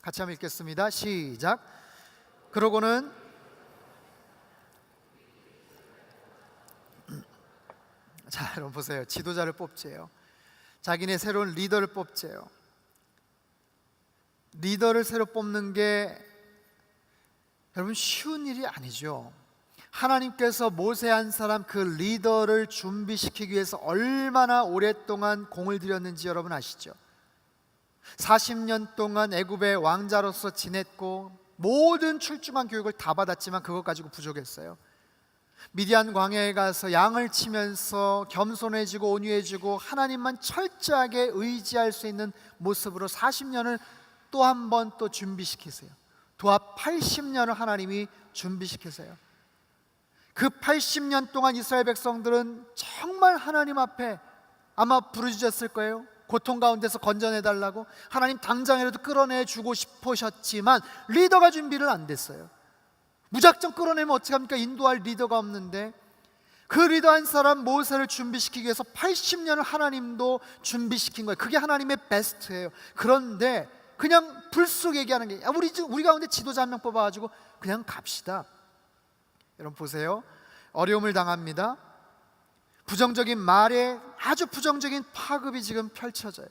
같이 한번 읽겠습니다. 시작. 그러고는 자, 여러분 보세요. 지도자를 뽑지요. 자기네 새로운 리더를 뽑지요. 리더를 새로 뽑는 게 여러분 쉬운 일이 아니죠. 하나님께서 모세 한 사람 그 리더를 준비시키기 위해서 얼마나 오랫동안 공을 들였는지 여러분 아시죠? 40년 동안 애굽의 왕자로서 지냈고 모든 출중한 교육을 다 받았지만 그것 가지고 부족했어요. 미디안 광야에 가서 양을 치면서 겸손해지고 온유해지고 하나님만 철저하게 의지할 수 있는 모습으로 40년을 또 한 번 또 준비시키세요. 도합 80년을 하나님이 준비시키세요. 그 80년 동안 이스라엘 백성들은 정말 하나님 앞에 아마 부르짖었을 거예요. 고통 가운데서 건져내달라고 하나님 당장이라도 끌어내주고 싶으셨지만 리더가 준비를 안 됐어요. 무작정 끌어내면 어떡합니까? 인도할 리더가 없는데 그 리더 한 사람 모세를 준비시키기 위해서 80년을 하나님도 준비시킨 거예요. 그게 하나님의 베스트예요. 그런데 그냥 불쑥 얘기하는 게 우리 가운데 지도자 한 명 뽑아가지고 그냥 갑시다. 여러분 보세요. 어려움을 당합니다. 부정적인 말에 아주 부정적인 파급이 지금 펼쳐져요.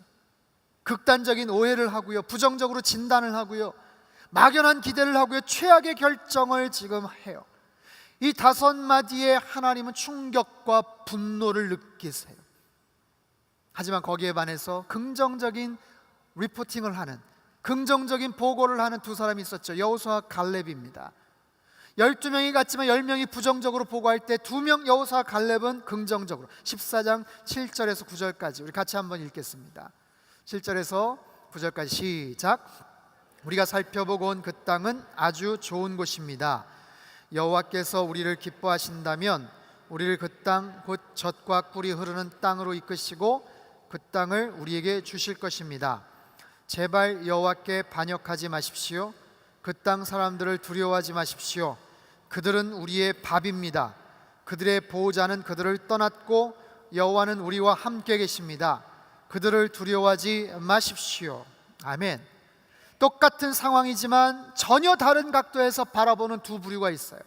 극단적인 오해를 하고요, 부정적으로 진단을 하고요, 막연한 기대를 하고요, 최악의 결정을 지금 해요. 이 5마디에 하나님은 충격과 분노를 느끼세요. 하지만 거기에 반해서 긍정적인 리포팅을 하는, 긍정적인 보고를 하는 두 사람이 있었죠. 여호수아와 갈렙입니다. 12명이 갔지만 10명이 부정적으로 보고할 때 2명 여호수아와 갈렙은 긍정적으로. 14장 7절에서 9절까지 우리 같이 한번 읽겠습니다. 7절에서 9절까지 시작. 우리가 살펴보고 온 그 땅은 아주 좋은 곳입니다. 여호와께서 우리를 기뻐하신다면 우리를 그 땅 곧 젖과 꿀이 흐르는 땅으로 이끄시고 그 땅을 우리에게 주실 것입니다. 제발 여호와께 반역하지 마십시오. 그 땅 사람들을 두려워하지 마십시오. 그들은 우리의 밥입니다. 그들의 보호자는 그들을 떠났고 여호와는 우리와 함께 계십니다. 그들을 두려워하지 마십시오. 아멘. 똑같은 상황이지만 전혀 다른 각도에서 바라보는 두 부류가 있어요.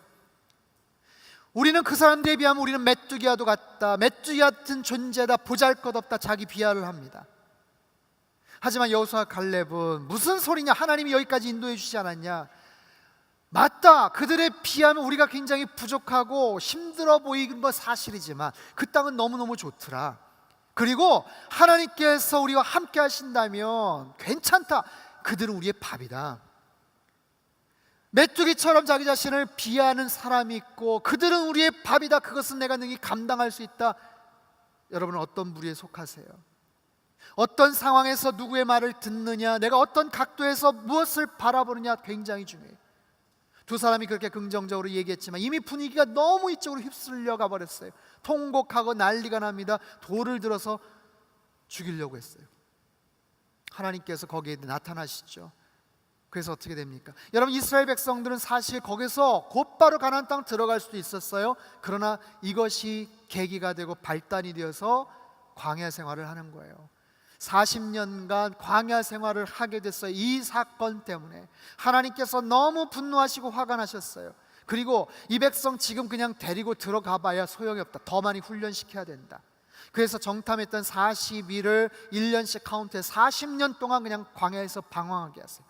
우리는 그 사람들에 비하면 우리는 메뚜기와도 같다, 메뚜기 같은 존재다, 보잘것없다, 자기 비하를 합니다. 하지만 여호수아와 갈렙은 무슨 소리냐, 하나님이 여기까지 인도해 주시지 않았냐, 맞다, 그들에 비하면 우리가 굉장히 부족하고 힘들어 보이는 건 사실이지만 그 땅은 너무너무 좋더라. 그리고 하나님께서 우리와 함께 하신다면 괜찮다, 그들은 우리의 밥이다. 메뚜기처럼 자기 자신을 비하하는 사람이 있고 그들은 우리의 밥이다, 그것은 내가 능히 감당할 수 있다. 여러분은 어떤 부류에 속하세요? 어떤 상황에서 누구의 말을 듣느냐, 내가 어떤 각도에서 무엇을 바라보느냐 굉장히 중요해요. 두 사람이 그렇게 긍정적으로 얘기했지만 이미 분위기가 너무 이쪽으로 휩쓸려 가버렸어요. 통곡하고 난리가 납니다. 돌을 들어서 죽이려고 했어요. 하나님께서 거기에 나타나시죠. 그래서 어떻게 됩니까? 여러분, 이스라엘 백성들은 사실 거기서 곧바로 가나안 땅 들어갈 수도 있었어요. 그러나 이것이 계기가 되고 발단이 되어서 광야 생활을 하는 거예요. 40년간 광야 생활을 하게 됐어요. 이 사건 때문에 하나님께서 너무 분노하시고 화가 나셨어요. 그리고 이 백성 지금 그냥 데리고 들어가 봐야 소용이 없다. 더 많이 훈련시켜야 된다. 그래서 정탐했던 40일을 1년씩 카운트해 40년 동안 그냥 광야에서 방황하게 하세요.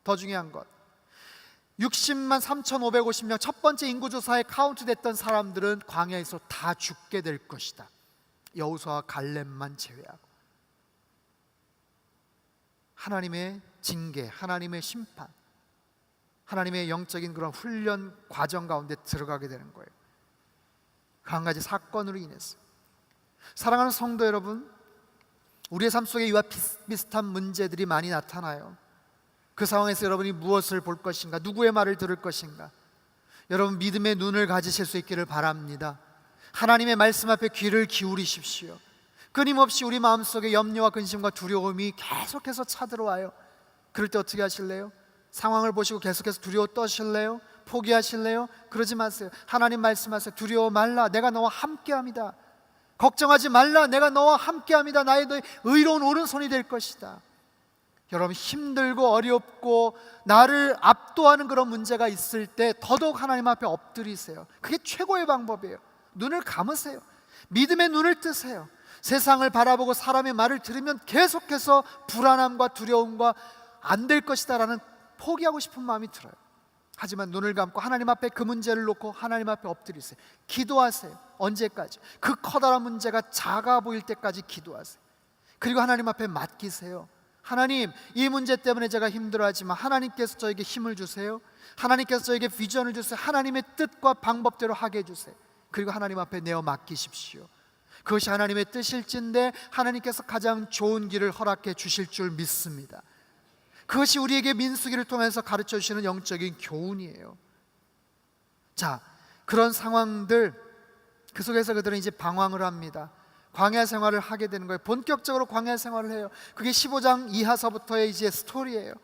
더 중요한 것, 60만 3,550명 첫 번째 인구조사에 카운트됐던 사람들은 광야에서 다 죽게 될 것이다. 여호수아와 갈렙만 제외하고. 하나님의 징계, 하나님의 심판, 하나님의 영적인 그런 훈련 과정 가운데 들어가게 되는 거예요. 그 한 가지 사건으로 인해서. 사랑하는 성도 여러분, 우리의 삶 속에 이와 비슷한 문제들이 많이 나타나요. 그 상황에서 여러분이 무엇을 볼 것인가, 누구의 말을 들을 것인가. 여러분, 믿음의 눈을 가지실 수 있기를 바랍니다. 하나님의 말씀 앞에 귀를 기울이십시오. 끊임없이 우리 마음속에 염려와 근심과 두려움이 계속해서 차들어와요. 그럴 때 어떻게 하실래요? 상황을 보시고 계속해서 두려워 떠실래요? 포기하실래요? 그러지 마세요. 하나님 말씀하세요. 두려워 말라, 내가 너와 함께합니다. 걱정하지 말라, 내가 너와 함께합니다. 나의 너의 의로운 오른손이 될 것이다. 여러분, 힘들고 어렵고 나를 압도하는 그런 문제가 있을 때 더더욱 하나님 앞에 엎드리세요. 그게 최고의 방법이에요. 눈을 감으세요. 믿음의 눈을 뜨세요. 세상을 바라보고 사람의 말을 들으면 계속해서 불안함과 두려움과 안 될 것이다 라는 포기하고 싶은 마음이 들어요. 하지만 눈을 감고 하나님 앞에 그 문제를 놓고 하나님 앞에 엎드리세요. 기도하세요. 언제까지? 그 커다란 문제가 작아 보일 때까지 기도하세요. 그리고 하나님 앞에 맡기세요. 하나님, 이 문제 때문에 제가 힘들어하지만 하나님께서 저에게 힘을 주세요. 하나님께서 저에게 비전을 주세요. 하나님의 뜻과 방법대로 하게 해주세요. 그리고 하나님 앞에 내어 맡기십시오. 그것이 하나님의 뜻일진데 하나님께서 가장 좋은 길을 허락해 주실 줄 믿습니다. 그것이 우리에게 민수기를 통해서 가르쳐 주시는 영적인 교훈이에요. 자, 그런 상황들, 그 속에서 그들은 이제 방황을 합니다. 광야 생활을 하게 되는 거예요. 본격적으로 광야 생활을 해요. 그게 15장 이하서부터의 이제 스토리예요.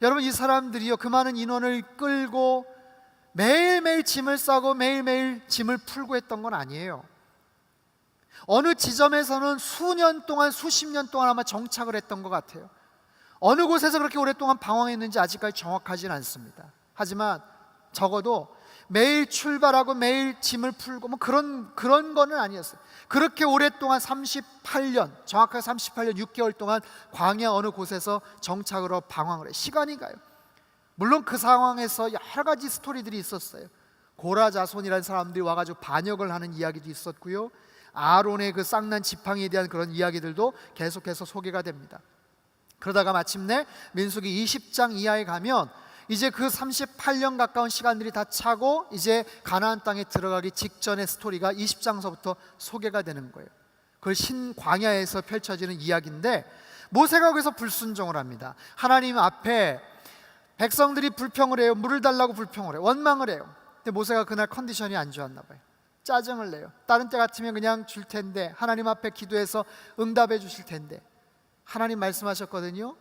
여러분, 이 사람들이요, 그 많은 인원을 끌고 매일매일 짐을 싸고 매일매일 짐을 풀고 했던 건 아니에요. 어느 지점에서는 수년 동안, 수십 년 동안 아마 정착을 했던 것 같아요. 어느 곳에서 그렇게 오랫동안 방황했는지 아직까지 정확하지는 않습니다. 하지만 적어도 매일 출발하고 매일 짐을 풀고 뭐 그런 거는 아니었어요. 그렇게 오랫동안 38년, 정확하게 38년 6개월 동안 광야 어느 곳에서 정착으로 방황을 해요. 시간이 가요. 물론 그 상황에서 여러 가지 스토리들이 있었어요. 고라 자손이라는 사람들이 와가지고 반역을 하는 이야기도 있었고요, 아론의 그 쌍난 지팡이에 대한 그런 이야기들도 계속해서 소개가 됩니다. 그러다가 마침내 민수기 20장 이하에 가면 이제 그 38년 가까운 시간들이 다 차고 이제 가나안 땅에 들어가기 직전의 스토리가 20장서부터 소개가 되는 거예요. 그걸 신광야에서 펼쳐지는 이야기인데, 모세가 거기서 불순종을 합니다. 하나님 앞에 백성들이 불평을 해요. 물을 달라고 불평을 해요. 원망을 해요. 근데 모세가 그날 컨디션이 안 좋았나 봐요. 짜증을 내요. 다른 때 같으면 그냥 줄 텐데, 하나님 앞에 기도해서 응답해 주실 텐데. 하나님 말씀하셨거든요.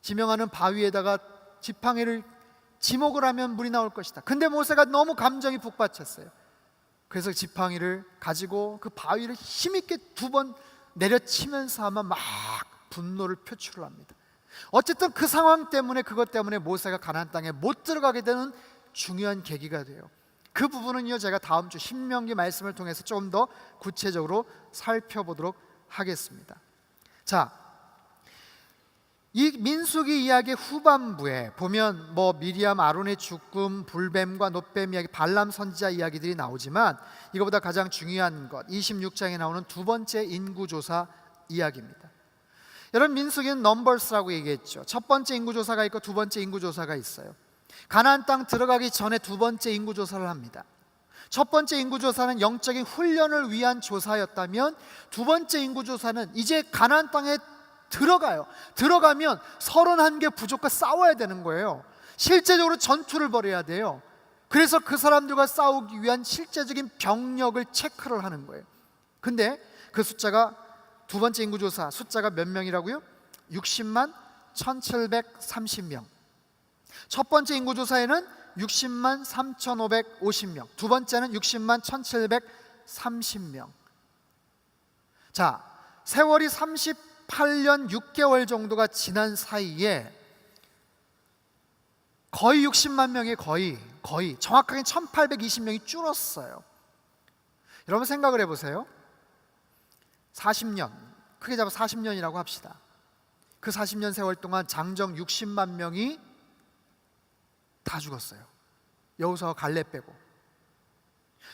지명하는 바위에다가 지팡이를 지목을 하면 물이 나올 것이다. 근데 모세가 너무 감정이 북받쳤어요. 그래서 지팡이를 가지고 그 바위를 힘있게 2번 내려치면서 아마 막 분노를 표출을 합니다. 어쨌든 그 상황 때문에, 그것 때문에 모세가 가나안 땅에 못 들어가게 되는 중요한 계기가 돼요. 그 부분은요, 제가 다음 주 신명기 말씀을 통해서 조금 더 구체적으로 살펴보도록 하겠습니다. 자, 이 민수기 이야기 후반부에 보면 뭐 미리암, 아론의 죽음, 불뱀과 놋뱀 이야기, 발람 선지자 이야기들이 나오지만 이거보다 가장 중요한 것, 26장에 나오는 두 번째 인구조사 이야기입니다. 여러분, 민수기는 넘버스라고 얘기했죠. 첫 번째 인구조사가 있고 두 번째 인구조사가 있어요. 가나안 땅 들어가기 전에 두 번째 인구조사를 합니다. 첫 번째 인구조사는 영적인 훈련을 위한 조사였다면, 두 번째 인구조사는 이제 가나안 땅에 들어가요. 들어가면 31개 부족과 싸워야 되는 거예요. 실제적으로 전투를 벌여야 돼요. 그래서 그 사람들과 싸우기 위한 실제적인 병력을 체크를 하는 거예요. 근데 그 숫자가, 두 번째 인구조사 숫자가 몇 명이라고요? 60만 1730명. 첫 번째 인구조사에는 60만 3550명, 두 번째는 60만 1730명. 자, 세월이 38년 6개월 정도가 지난 사이에 거의 60만 명이 거의 정확하게 1820명이 줄었어요. 여러분 생각을 해보세요. 40년, 크게 잡아 40년이라고 합시다. 그 40년 세월 동안 장정 60만 명이 다 죽었어요. 여호수아와 갈렙 빼고.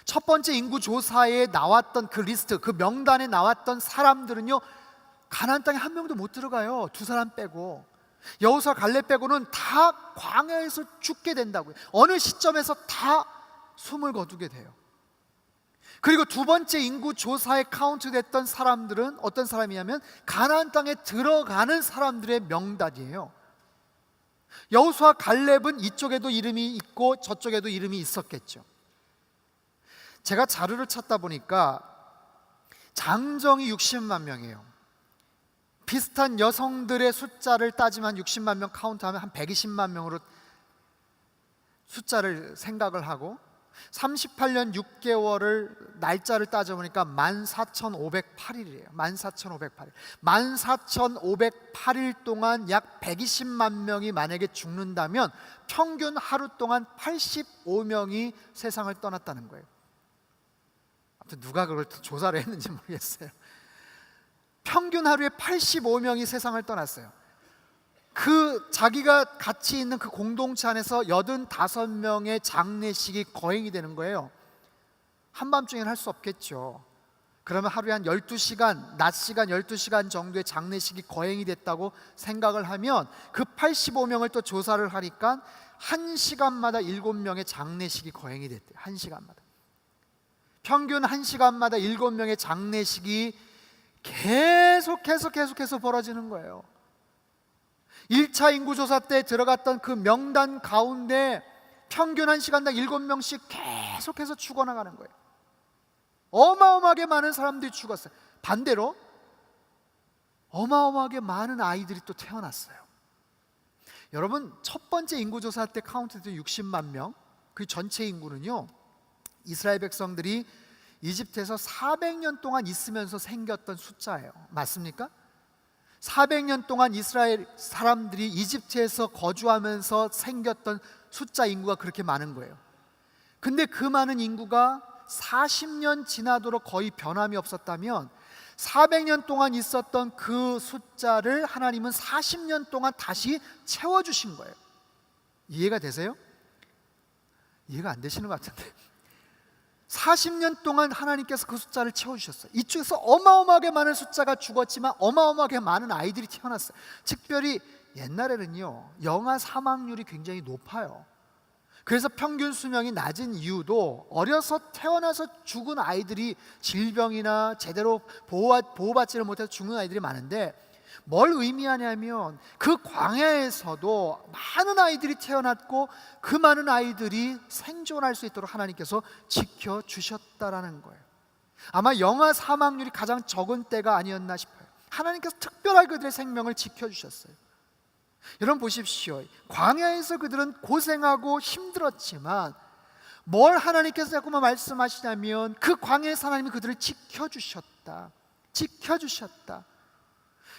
첫 번째 인구 조사에 나왔던 그 리스트, 그 명단에 나왔던 사람들은요, 가나안 땅에 한 명도 못 들어가요. 두 사람 빼고. 여호수아 갈렙 빼고는 다 광야에서 죽게 된다고요. 어느 시점에서 다 숨을 거두게 돼요. 그리고 두 번째 인구 조사에 카운트됐던 사람들은 어떤 사람이냐면 가나안 땅에 들어가는 사람들의 명단이에요. 여호수아 갈렙은 이쪽에도 이름이 있고 저쪽에도 이름이 있었겠죠. 제가 자료를 찾다 보니까 장정이 60만 명이에요. 비슷한 여성들의 숫자를 따지면 60만 명 카운트하면 한 120만 명으로 숫자를 생각을 하고, 38년 6개월을 날짜를 따져보니까 14,508일이에요 14,508일 14,508일 동안 약 120만 명이 만약에 죽는다면 평균 하루 동안 85명이 세상을 떠났다는 거예요. 아무튼 누가 그걸 조사를 했는지 모르겠어요. 평균 하루에 85명이 세상을 떠났어요. 그 자기가 같이 있는 그 공동체 안에서 85명의 장례식이 거행이 되는 거예요. 한밤중에는 할 수 없겠죠. 그러면 하루에 한 12시간, 낮 시간 12시간 정도의 장례식이 거행이 됐다고 생각을 하면 그 85명을 또 조사를 하니까 1시간마다 7명의 장례식이 거행이 됐대요. 1시간마다. 평균 1시간마다 7명의 장례식이 계속해서 벌어지는 거예요. 1차 인구조사 때 들어갔던 그 명단 가운데 평균 1시간당 7명씩 계속해서 죽어나가는 거예요. 어마어마하게 많은 사람들이 죽었어요. 반대로 어마어마하게 많은 아이들이 또 태어났어요. 여러분, 첫 번째 인구조사 때 카운트된 60만 명, 그 전체 인구는요, 이스라엘 백성들이 이집트에서 400년 동안 있으면서 생겼던 숫자예요. 맞습니까? 400년 동안 이스라엘 사람들이 이집트에서 거주하면서 생겼던 숫자 인구가 그렇게 많은 거예요. 근데 그 많은 인구가 40년 지나도록 거의 변함이 없었다면 400년 동안 있었던 그 숫자를 하나님은 40년 동안 다시 채워주신 거예요. 이해가 되세요? 이해가 안 되시는 것 같은데 40년 동안 하나님께서 그 숫자를 채워주셨어요. 이쪽에서 어마어마하게 많은 숫자가 죽었지만 어마어마하게 많은 아이들이 태어났어요. 특별히 옛날에는요, 영아 사망률이 굉장히 높아요. 그래서 평균 수명이 낮은 이유도 어려서 태어나서 죽은 아이들이 질병이나 제대로 보호받지를 못해서 죽는 아이들이 많은데, 뭘 의미하냐면 그 광야에서도 많은 아이들이 태어났고 그 많은 아이들이 생존할 수 있도록 하나님께서 지켜주셨다라는 거예요. 아마 영아 사망률이 가장 적은 때가 아니었나 싶어요. 하나님께서 특별하게 그들의 생명을 지켜주셨어요. 여러분 보십시오. 광야에서 그들은 고생하고 힘들었지만 뭘 하나님께서 자꾸만 말씀하시냐면 그 광야에서 하나님이 그들을 지켜주셨다.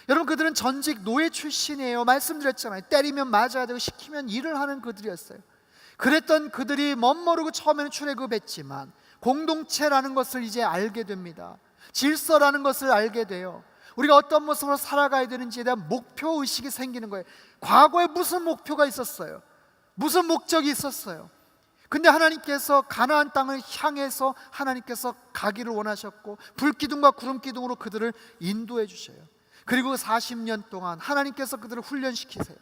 여러분, 그들은 전직 노예 출신이에요. 말씀드렸잖아요. 때리면 맞아야 되고 시키면 일을 하는 그들이었어요. 그랬던 그들이 멋모르고 처음에는 출애굽했지만 공동체라는 것을 이제 알게 됩니다. 질서라는 것을 알게 돼요. 우리가 어떤 모습으로 살아가야 되는지에 대한 목표의식이 생기는 거예요. 과거에 무슨 목표가 있었어요? 무슨 목적이 있었어요? 근데 하나님께서 가나안 땅을 향해서 하나님께서 가기를 원하셨고 불기둥과 구름기둥으로 그들을 인도해 주셔요. 그리고 40년 동안 하나님께서 그들을 훈련시키세요.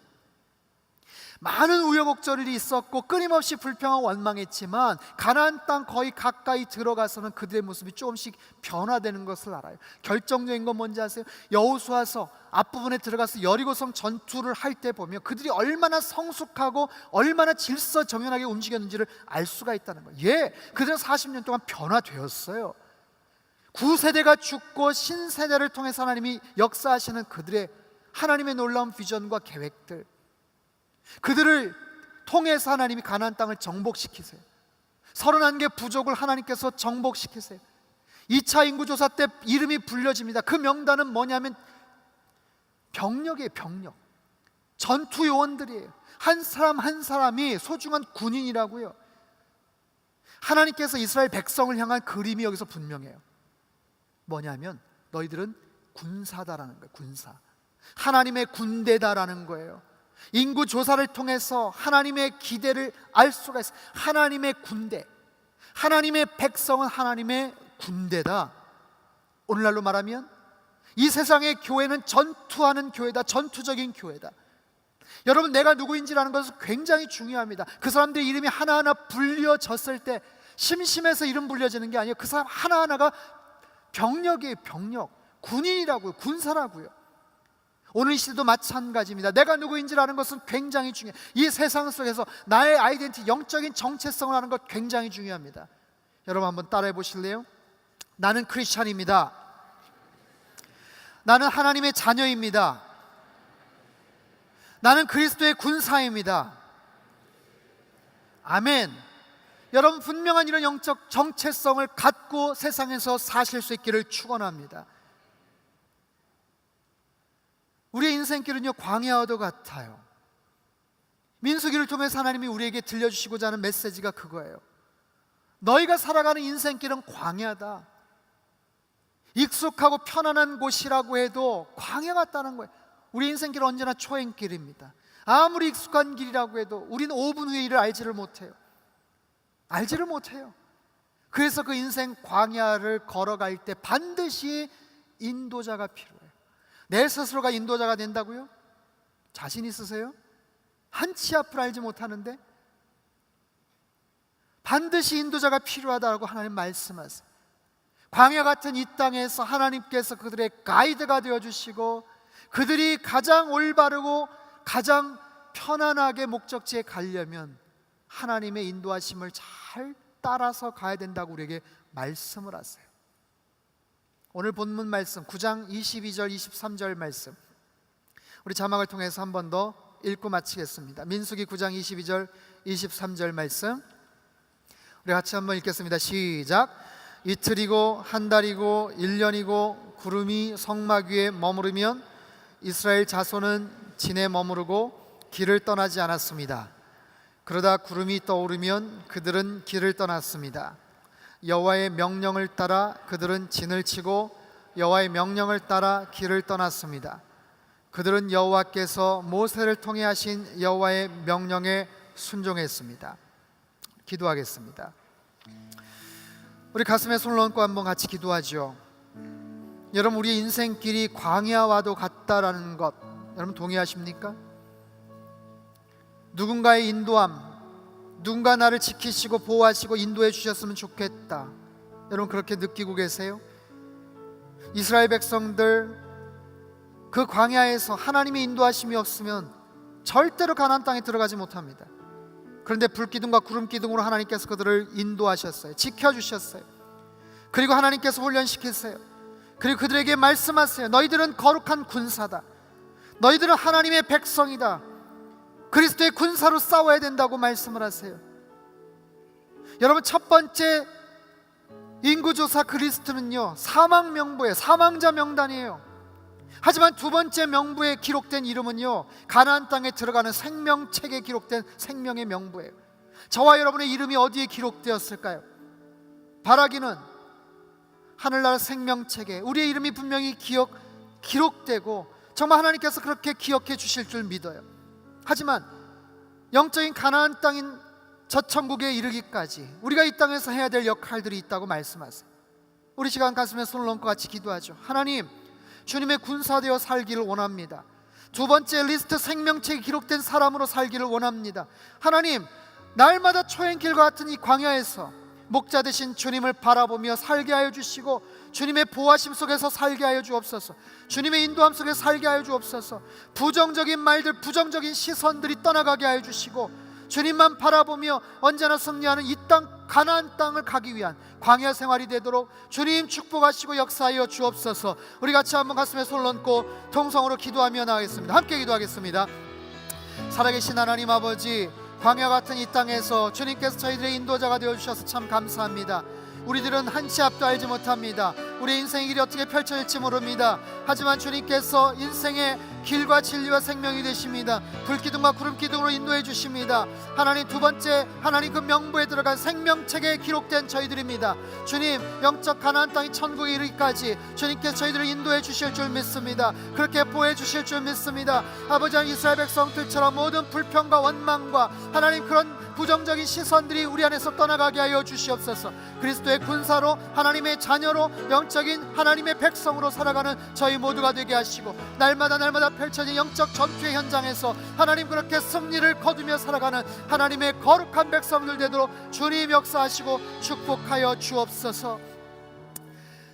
많은 우여곡절이 있었고 끊임없이 불평하고 원망했지만 가나안 땅 거의 가까이 들어가서는 그들의 모습이 조금씩 변화되는 것을 알아요. 결정적인 건 뭔지 아세요? 여호수아서 앞부분에 들어가서 여리고성 전투를 할 때 보면 그들이 얼마나 성숙하고 얼마나 질서정연하게 움직였는지를 알 수가 있다는 거예요. 그들은 40년 동안 변화되었어요. 구세대가 죽고 신세대를 통해서 하나님이 역사하시는 그들의 하나님의 놀라운 비전과 계획들, 그들을 통해서 하나님이 가나안 땅을 정복시키세요. 31개 부족을 하나님께서 정복시키세요. 2차 인구조사 때 이름이 불려집니다. 그 명단은 뭐냐면 병력이에요. 병력, 전투 요원들이에요. 한 사람 한 사람이 소중한 군인이라고요. 하나님께서 이스라엘 백성을 향한 그림이 여기서 분명해요. 뭐냐면 너희들은 군사다라는 거예요. 군사, 하나님의 군대다라는 거예요. 인구 조사를 통해서 하나님의 기대를 알 수가 있어요. 하나님의 군대, 하나님의 백성은 하나님의 군대다. 오늘날로 말하면 이 세상의 교회는 전투하는 교회다. 전투적인 교회다. 여러분, 내가 누구인지라는 것은 굉장히 중요합니다. 그 사람들의 이름이 하나하나 불려졌을 때 심심해서 이름 불려지는 게 아니에요. 그 사람 하나하나가 병력이에요. 병력, 군인이라고요. 군사라고요. 오늘 이 시대도 마찬가지입니다. 내가 누구인지라는 것은 굉장히 중요해요. 이 세상 속에서 나의 아이덴티티, 영적인 정체성을 하는 것 굉장히 중요합니다. 여러분 한번 따라해 보실래요? 나는 크리스찬입니다. 나는 하나님의 자녀입니다. 나는 그리스도의 군사입니다. 아멘. 여러분, 분명한 이런 영적 정체성을 갖고 세상에서 사실 수 있기를 축원합니다. 우리의 인생길은요, 광야와도 같아요. 민수기를 통해서 하나님이 우리에게 들려주시고자 하는 메시지가 그거예요. 너희가 살아가는 인생길은 광야다. 익숙하고 편안한 곳이라고 해도 광야 같다는 거예요. 우리 인생길은 언제나 초행길입니다. 아무리 익숙한 길이라고 해도 우리는 5분 후에 이를 알지를 못해요. 알지를 못해요. 그래서 그 인생 광야를 걸어갈 때 반드시 인도자가 필요해요. 내 스스로가 인도자가 된다고요? 자신 있으세요? 한 치 앞을 알지 못하는데 반드시 인도자가 필요하다고 하나님 말씀하세요. 광야 같은 이 땅에서 하나님께서 그들의 가이드가 되어주시고 그들이 가장 올바르고 가장 편안하게 목적지에 가려면 하나님의 인도하심을 잘 따라서 가야 된다고 우리에게 말씀을 하세요. 오늘 본문 말씀 9장 22절 23절 말씀, 우리 자막을 통해서 한 번 더 읽고 마치겠습니다. 민수기 9장 22절 23절 말씀 우리 같이 한번 읽겠습니다. 시작. 이틀이고 한 달이고 1년이고 구름이 성막 위에 머무르면 이스라엘 자손은 진에 머무르고 길을 떠나지 않았습니다. 그러다 구름이 떠오르면 그들은 길을 떠났습니다. 여호와의 명령을 따라 그들은 진을 치고 여호와의 명령을 따라 길을 떠났습니다. 그들은 여호와께서 모세를 통해 하신 여호와의 명령에 순종했습니다. 기도하겠습니다. 우리 가슴에 손을 얹고 한번 같이 기도하죠. 여러분, 우리 인생길이 광야와도 같다라는 것 여러분 동의하십니까? 누군가의 인도함, 누군가 나를 지키시고 보호하시고 인도해 주셨으면 좋겠다, 여러분 그렇게 느끼고 계세요? 이스라엘 백성들 그 광야에서 하나님의 인도하심이 없으면 절대로 가나안 땅에 들어가지 못합니다. 그런데 불기둥과 구름기둥으로 하나님께서 그들을 인도하셨어요. 지켜주셨어요. 그리고 하나님께서 훈련시키세요. 그리고 그들에게 말씀하세요. 너희들은 거룩한 군사다. 너희들은 하나님의 백성이다. 그리스도의 군사로 싸워야 된다고 말씀을 하세요. 여러분, 첫 번째 인구조사 그리스도는요, 사망 명부예요. 사망자 명단이에요. 하지만 두 번째 명부에 기록된 이름은요, 가나안 땅에 들어가는 생명책에 기록된 생명의 명부예요. 저와 여러분의 이름이 어디에 기록되었을까요? 바라기는 하늘나라 생명책에 우리의 이름이 분명히 기록되고 정말 하나님께서 그렇게 기억해 주실 줄 믿어요. 하지만 영적인 가나안 땅인 저 천국에 이르기까지 우리가 이 땅에서 해야 될 역할들이 있다고 말씀하세요. 우리 시간 가슴에 손을 얹고 같이 기도하죠. 하나님, 주님의 군사되어 살기를 원합니다. 두 번째 리스트, 생명책에 기록된 사람으로 살기를 원합니다. 하나님, 날마다 초행길과 같은 이 광야에서 목자 되신 주님을 바라보며 살게 하여 주시고, 주님의 보호하심 속에서 살게 하여 주옵소서. 주님의 인도함 속에 살게 하여 주옵소서. 부정적인 말들, 부정적인 시선들이 떠나가게 하여 주시고, 주님만 바라보며 언제나 승리하는 이 땅, 가나안 땅을 가기 위한 광야 생활이 되도록 주님 축복하시고 역사하여 주옵소서. 우리 같이 한번 가슴에 손을 얹고 통성으로 기도하며 나가겠습니다. 함께 기도하겠습니다. 살아계신 하나님 아버지, 광야 같은 이 땅에서 주님께서 저희들의 인도자가 되어주셔서 참 감사합니다. 우리들은 한 치 앞도 알지 못합니다. 우리 인생의 길이 어떻게 펼쳐질지 모릅니다. 하지만 주님께서 인생의 길과 진리와 생명이 되십니다. 불기둥과 구름기둥으로 인도해 주십니다. 하나님, 두 번째, 하나님 그 명부에 들어간 생명책에 기록된 저희들입니다. 주님, 영적 가나안 땅이 천국에 이르기까지 주님께서 저희들을 인도해 주실 줄 믿습니다. 그렇게 보호해 주실 줄 믿습니다. 아버지, 이스라엘 백성들처럼 모든 불평과 원망과 하나님 그런 부정적인 시선들이 우리 안에서 떠나가게 하여 주시옵소서. 그리스도의 군사로, 하나님의 자녀로, 영적인 하나님의 백성으로 살아가는 저희 모두가 되게 하시고, 날마다 펼쳐진 영적 전투의 현장에서 하나님 그렇게 승리를 거두며 살아가는 하나님의 거룩한 백성들 되도록 주님 역사하시고 축복하여 주옵소서.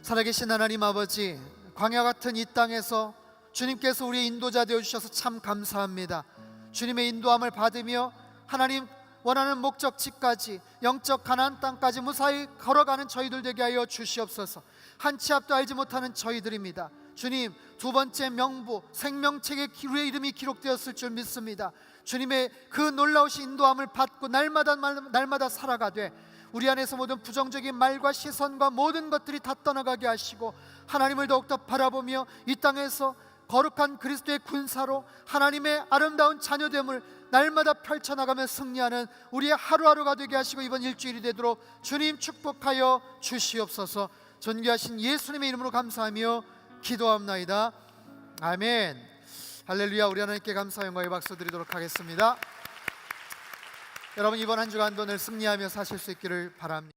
살아계신 하나님 아버지, 광야 같은 이 땅에서 주님께서 우리의 인도자 되어주셔서 참 감사합니다. 주님의 인도함을 받으며 하나님 원하는 목적지까지, 영적 가나안 땅까지 무사히 걸어가는 저희들 되게 하여 주시옵소서. 한 치 앞도 알지 못하는 저희들입니다. 주님, 두 번째 명부, 생명책에 우리의 이름이 기록되었을 줄 믿습니다. 주님의 그 놀라우신 인도함을 받고 날마다 살아가되 우리 안에서 모든 부정적인 말과 시선과 모든 것들이 다 떠나가게 하시고, 하나님을 더욱더 바라보며 이 땅에서 거룩한 그리스도의 군사로 하나님의 아름다운 자녀됨을 날마다 펼쳐나가며 승리하는 우리의 하루하루가 되게 하시고, 이번 일주일이 되도록 주님 축복하여 주시옵소서. 존귀하신 예수님의 이름으로 감사하며 기도합나이다. 아멘. 할렐루야. 우리 하나님께 감사 영광의 박수 드리도록 하겠습니다. 여러분, 이번 한 주간도 늘 승리하며 사실 수 있기를 바랍니다.